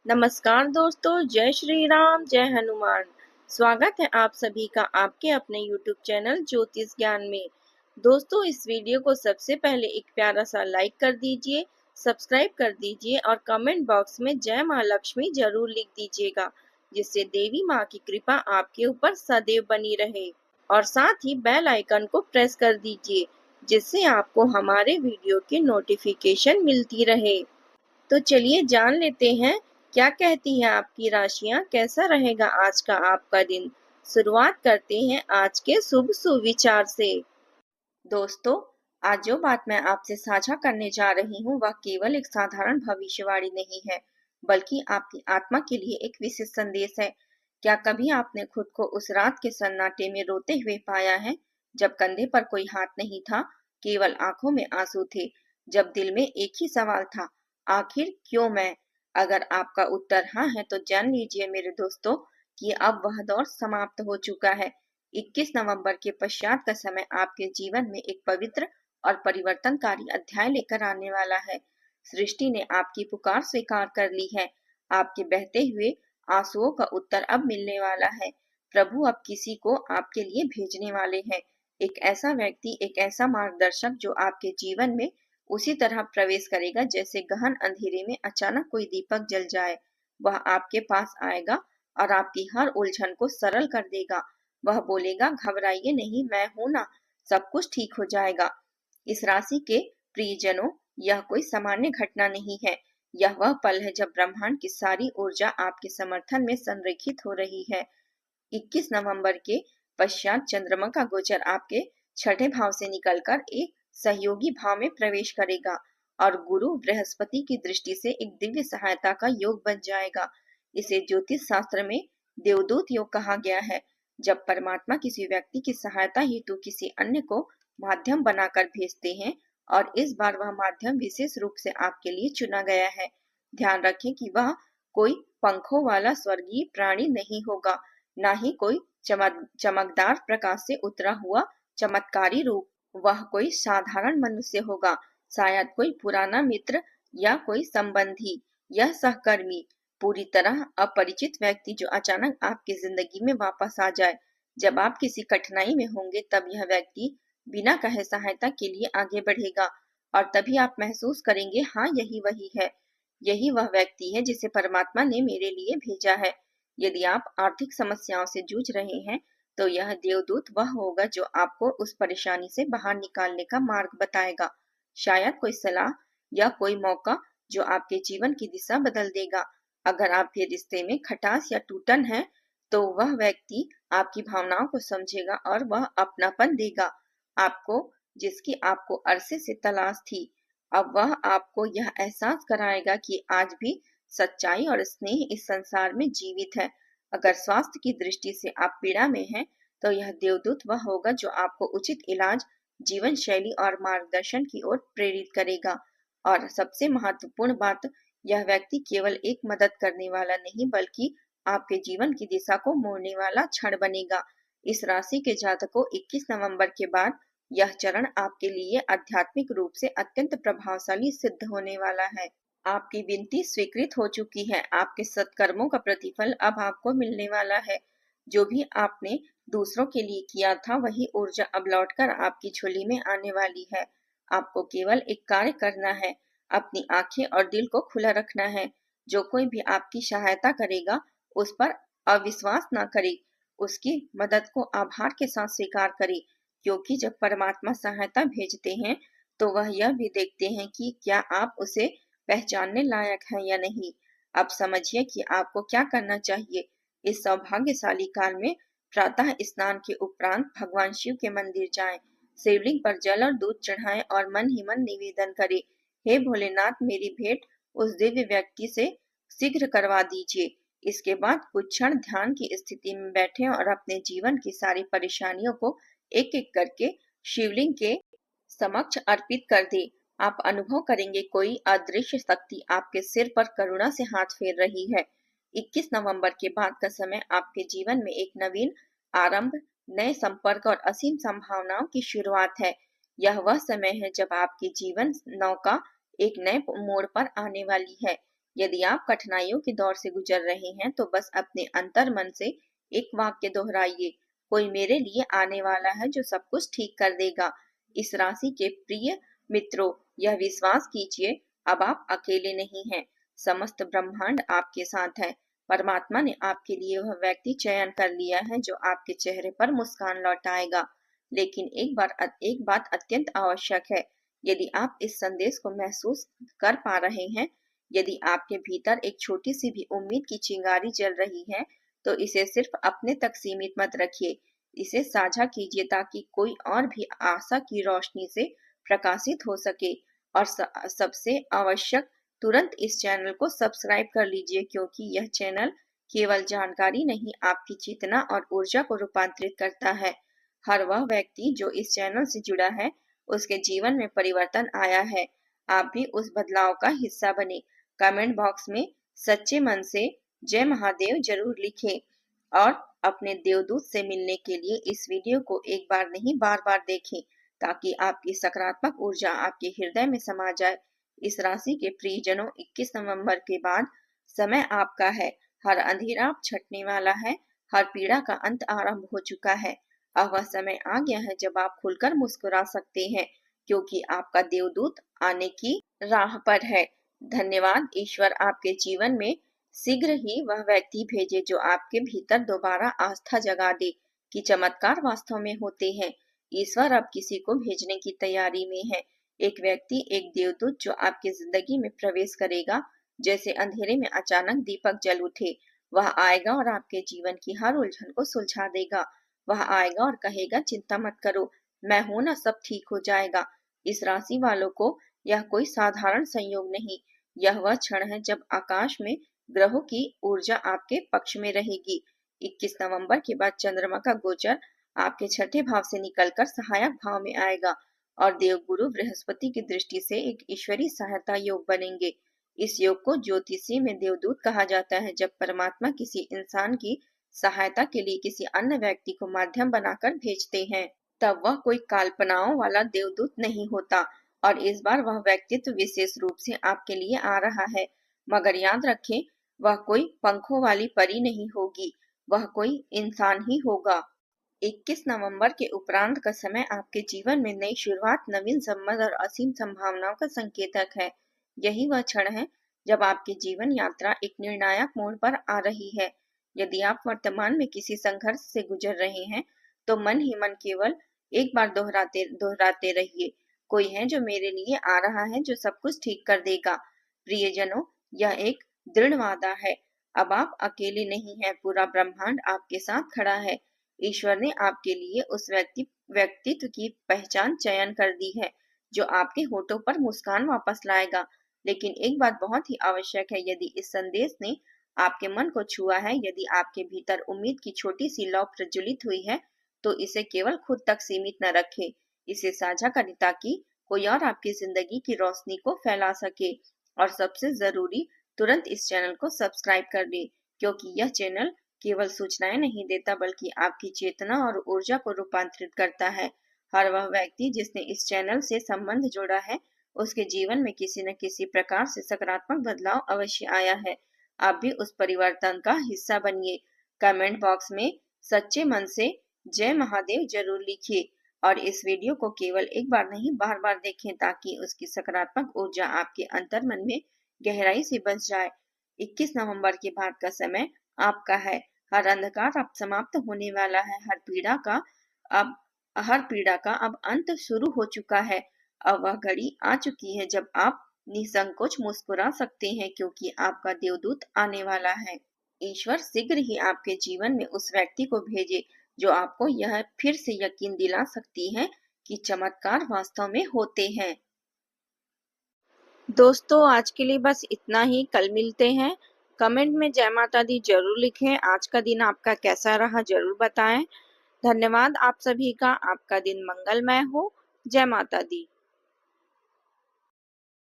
नमस्कार दोस्तों, जय श्री राम, जय हनुमान। स्वागत है आप सभी का आपके अपने YouTube चैनल ज्योतिष ज्ञान में। दोस्तों, इस वीडियो को सबसे पहले एक प्यारा सा लाइक कर दीजिए, सब्सक्राइब कर दीजिए और कमेंट बॉक्स में जय माँ लक्ष्मी जरूर लिख दीजिएगा, जिससे देवी माँ की कृपा आपके ऊपर सदैव बनी रहे। और साथ ही बेल आइकन को प्रेस कर दीजिए, जिससे आपको हमारे वीडियो की नोटिफिकेशन मिलती रहे। तो चलिए जान लेते हैं क्या कहती हैं आपकी राशियां, कैसा रहेगा आज का आपका दिन। शुरुआत करते हैं आज के शुभ सुविचार से। दोस्तों, आज जो बात मैं आपसे साझा करने जा रही हूँ वह केवल एक साधारण भविष्यवाणी नहीं है, बल्कि आपकी आत्मा के लिए एक विशेष संदेश है। क्या कभी आपने खुद को उस रात के सन्नाटे में रोते हुए पाया है, जब कंधे पर कोई हाथ नहीं था, केवल आंखों में आंसू थे, जब दिल में एक ही सवाल था, आखिर क्यों मैं? अगर आपका उत्तर हाँ है तो जान लीजिए मेरे दोस्तों कि अब वह दौर समाप्त हो चुका है। 21 नवंबर के पश्चात का समय आपके जीवन में एक पवित्र और परिवर्तनकारी अध्याय लेकर आने वाला है। सृष्टि ने आपकी पुकार स्वीकार कर ली है। आपके बहते हुए आंसुओं का उत्तर अब मिलने वाला है। प्रभु अब किसी को आपके लिए भेजने वाले हैं। एक ऐसा व्यक्ति, एक ऐसा मार्गदर्शक जो आपके जीवन में उसी तरह प्रवेश करेगा जैसे गहन अंधेरे में अचानक कोई दीपक जल जाए। वह आपके पास आएगा और आपकी हर उलझन को सरल कर देगा। वह बोलेगा, घबराइए नहीं, मैं हूं ना, सब कुछ ठीक हो जाएगा। इस राशि के प्रियजनों, यह कोई सामान्य घटना नहीं है। यह वह पल है जब ब्रह्मांड की सारी ऊर्जा आपके समर्थन में संरेखित हो रही है। 21 नवंबर के पश्चात चंद्रमा का गोचर आपके छठे भाव से निकलकर एक सहयोगी भाव में प्रवेश करेगा और गुरु बृहस्पति की दृष्टि से एक दिव्य सहायता का योग बन जाएगा। इसे ज्योतिष शास्त्र में देवदूत योग कहा गया है। जब परमात्मा किसी व्यक्ति की सहायता हेतु किसी अन्य को माध्यम बनाकर भेजते हैं, और इस बार वह माध्यम विशेष रूप से आपके लिए चुना गया है। ध्यान रखें कि वह कोई पंखों वाला स्वर्गीय प्राणी नहीं होगा, ना ही कोई चमकदार प्रकाश से उतरा हुआ चमत्कारी रूप। वह कोई साधारण मनुष्य होगा, शायद कोई पुराना मित्र या कोई संबंधी या सहकर्मी, पूरी तरह अपरिचित व्यक्ति जो अचानक आपकी जिंदगी में वापस आ जाए। जब आप किसी कठिनाई में होंगे तब यह व्यक्ति बिना कहे सहायता के लिए आगे बढ़ेगा, और तभी आप महसूस करेंगे, हाँ यही वही है, यही वह व्यक्ति है जिसे परमात्मा ने मेरे लिए भेजा है। यदि आप आर्थिक समस्याओं से जूझ रहे हैं तो यह देवदूत वह होगा जो आपको उस परेशानी से बाहर निकालने का मार्ग बताएगा। शायद कोई सलाह या कोई मौका जो आपके जीवन की दिशा बदल देगा। अगर आपके रिश्ते में खटास या टूटन है तो वह व्यक्ति आपकी भावनाओं को समझेगा और वह अपनापन देगा आपको, जिसकी आपको अरसे से तलाश थी। अब वह आपको यह एहसास कराएगा कि आज भी सच्चाई और स्नेह इस संसार में जीवित है। अगर स्वास्थ्य की दृष्टि से आप पीड़ा में हैं, तो यह देवदूत वह होगा जो आपको उचित इलाज, जीवन शैली और मार्गदर्शन की ओर प्रेरित करेगा। और सबसे महत्वपूर्ण बात, यह व्यक्ति केवल एक मदद करने वाला नहीं बल्कि आपके जीवन की दिशा को मोड़ने वाला क्षण बनेगा। इस राशि के जातकों, 21 नवंबर के बाद यह चरण आपके लिए आध्यात्मिक रूप से अत्यंत प्रभावशाली सिद्ध होने वाला है। आपकी विनती स्वीकृत हो चुकी है। आपके सत्कर्मों का प्रतिफल अब आपको मिलने वाला है। जो भी आपने दूसरों के लिए किया था वही ऊर्जा अब लौटकर आपकी झोली में आने वाली है। आपको केवल एक कार्य करना है, अपनी आंखें और दिल को खुला रखना है। जो कोई भी आपकी सहायता करेगा उस पर अविश्वास ना करे, उसकी मदद को आभार के साथ स्वीकार करे, क्योंकि जब परमात्मा सहायता भेजते हैं तो वह यह भी देखते हैं कि क्या आप उसे पहचानने लायक है या नहीं। अब समझिए कि आपको क्या करना चाहिए। इस सौभाग्यशाली काल में प्रातः स्नान के उपरांत भगवान शिव के मंदिर जाएं, शिवलिंग पर जल और दूध चढ़ाएं और मन ही मन निवेदन करें, हे भोलेनाथ, मेरी भेंट उस दिव्य व्यक्ति से शीघ्र करवा दीजिए। इसके बाद कुछ क्षण ध्यान की स्थिति में बैठें और अपने जीवन की सारी परेशानियों को एक एक करके शिवलिंग के समक्ष अर्पित कर दे। आप अनुभव करेंगे कोई अदृश्य शक्ति आपके सिर पर करुणा से हाथ फेर रही है। 21 नवंबर के बाद का समय आपके जीवन में एक नवीन आरंभ, नए संपर्क और असीम संभावनाओं की शुरुआत है। यह वह समय है जब आपकी जीवन नौका एक नए मोड़ पर आने वाली है। यदि आप कठिनाइयों के दौर से गुजर रहे हैं तो बस अपने अंतर मन से एक वाक्य दोहराइए, कोई मेरे लिए आने वाला है जो सब कुछ ठीक कर देगा। इस राशि के प्रिय मित्रों, यह विश्वास कीजिए, अब आप अकेले नहीं हैं। समस्त ब्रह्मांड आपके साथ है। परमात्मा ने आपके लिए वह व्यक्ति चयन कर लिया है जो आपके चेहरे पर मुस्कान लौटाएगा। लेकिन एक बात अत्यंत आवश्यक है। यदि आप इस संदेश को महसूस कर पा रहे हैं, यदि आपके भीतर एक छोटी सी भी उम्मीद की चिंगारी जल रही है, तो इसे सिर्फ अपने तक सीमित मत रखिए। इसे साझा कीजिए ताकि कोई और भी आशा की रोशनी से प्रकाशित हो सके। और सबसे आवश्यक, तुरंत इस चैनल को सब्सक्राइब कर लीजिए, क्योंकि यह चैनल केवल जानकारी नहीं, आपकी चेतना और ऊर्जा को रूपांतरित करता है। हर वह व्यक्ति जो इस चैनल से जुड़ा है, उसके जीवन में परिवर्तन आया है। आप भी उस बदलाव का हिस्सा बने। कमेंट बॉक्स में सच्चे मन से जय महादेव जरूर लिखें और अपने देवदूत से मिलने के लिए इस वीडियो को एक बार नहीं बार बार देखें, ताकि आपकी सकारात्मक ऊर्जा आपके हृदय में समा जाए। इस राशि के प्रियजनों, 21 नवंबर के बाद समय आपका है। हर अंधेरा छटने वाला है, हर पीड़ा का अंत आरंभ हो चुका है। अब वह समय आ गया है जब आप खुलकर मुस्कुरा सकते हैं, क्योंकि आपका देवदूत आने की राह पर है। धन्यवाद। ईश्वर आपके जीवन में शीघ्र ही वह व्यक्ति भेजे जो आपके भीतर दोबारा आस्था जगा दे कि चमत्कार वास्तव में होते हैं। ईश्वर अब किसी को भेजने की तैयारी में है। एक व्यक्ति, एक देवदूत जो आपकी जिंदगी में प्रवेश करेगा, जैसे अंधेरे में अचानक दीपक जल उठे। वह आएगा और आपके जीवन की हर उलझन को सुलझा देगा। वह आएगा और कहेगा, चिंता मत करो, मैं हूं ना, सब ठीक हो जाएगा। इस राशि वालों को यह कोई साधारण संयोग नहीं, यह वह क्षण है जब आकाश में ग्रहों की ऊर्जा आपके पक्ष में रहेगी। 21 नवंबर के बाद चंद्रमा का गोचर आपके छठे भाव से निकलकर सहायक भाव में आएगा और देवगुरु बृहस्पति की दृष्टि से एक ईश्वरीय सहायता योग बनेंगे। इस योग को ज्योतिषी में देवदूत कहा जाता है। जब परमात्मा किसी इंसान की सहायता के लिए किसी अन्य व्यक्ति को माध्यम बनाकर भेजते हैं, तब वह कोई कल्पनाओं वाला देवदूत नहीं होता। और इस बार वह व्यक्तित्व विशेष रूप से आपके लिए आ रहा है। मगर याद रखें, वह कोई पंखों वाली परी नहीं होगी, वह कोई इंसान ही होगा। 21 नवंबर के उपरांत का समय आपके जीवन में नई शुरुआत, नवीन संबंध और असीम संभावनाओं का संकेतक है। यही वह क्षण है जब आपकी जीवन यात्रा एक निर्णायक मोड़ पर आ रही है। यदि आप वर्तमान में किसी संघर्ष से गुजर रहे हैं, तो मन ही मन केवल एक बार दोहराते दोहराते रहिए, कोई है जो मेरे लिए आ रहा है जो सब कुछ ठीक कर देगा। प्रियजनों, यह एक दृढ़ वादा है। अब आप अकेले नहीं हैं, पूरा ब्रह्मांड आपके साथ खड़ा है। ईश्वर ने आपके लिए उस व्यक्तित्व की पहचान चयन कर दी है जो आपके होठों पर मुस्कान वापस लाएगा। लेकिन एक बात बहुत ही आवश्यक है, यदि इस संदेश ने आपके मन को छुआ है, यदि आपके भीतर उम्मीद की छोटी सी लौ प्रज्वलित हुई है, तो इसे केवल खुद तक सीमित न रखें। इसे साझा करें ताकि कोई और आपकी जिंदगी की रोशनी को फैला सके। और सबसे जरूरी, तुरंत इस चैनल को सब्सक्राइब कर दें, क्योंकि यह चैनल केवल सूचनाएं नहीं देता बल्कि आपकी चेतना और ऊर्जा को रूपांतरित करता है। हर वह व्यक्ति जिसने इस चैनल से संबंध जोड़ा है, उसके जीवन में किसी न किसी प्रकार से सकारात्मक बदलाव अवश्य आया है। आप भी उस परिवर्तन का हिस्सा बनिए। कमेंट बॉक्स में सच्चे मन से जय महादेव जरूर लिखिए और इस वीडियो को केवल एक बार नहीं बार बार देखें, ताकि उसकी सकारात्मक ऊर्जा आपके अंतर मन में गहराई से बस जाए। 21 नवंबर के बाद का समय आपका है। हर अंधकार अब समाप्त होने वाला है। अब हर पीड़ा का अब अंत शुरू हो चुका है। अब वह घड़ी आ चुकी है जब आप निसंकोच मुस्कुरा सकते हैं, क्योंकि आपका देवदूत आने वाला है। ईश्वर शीघ्र ही आपके जीवन में उस व्यक्ति को भेजे जो आपको यह फिर से यकीन दिला सकती है कि चमत्कार वास्तव में होते हैं। दोस्तों, आज के लिए बस इतना ही। कल मिलते हैं। कमेंट में जय माता दी जरूर लिखें। आज का दिन आपका कैसा रहा जरूर बताएं। धन्यवाद आप सभी का। आपका दिन मंगलमय हो। जय माता दी।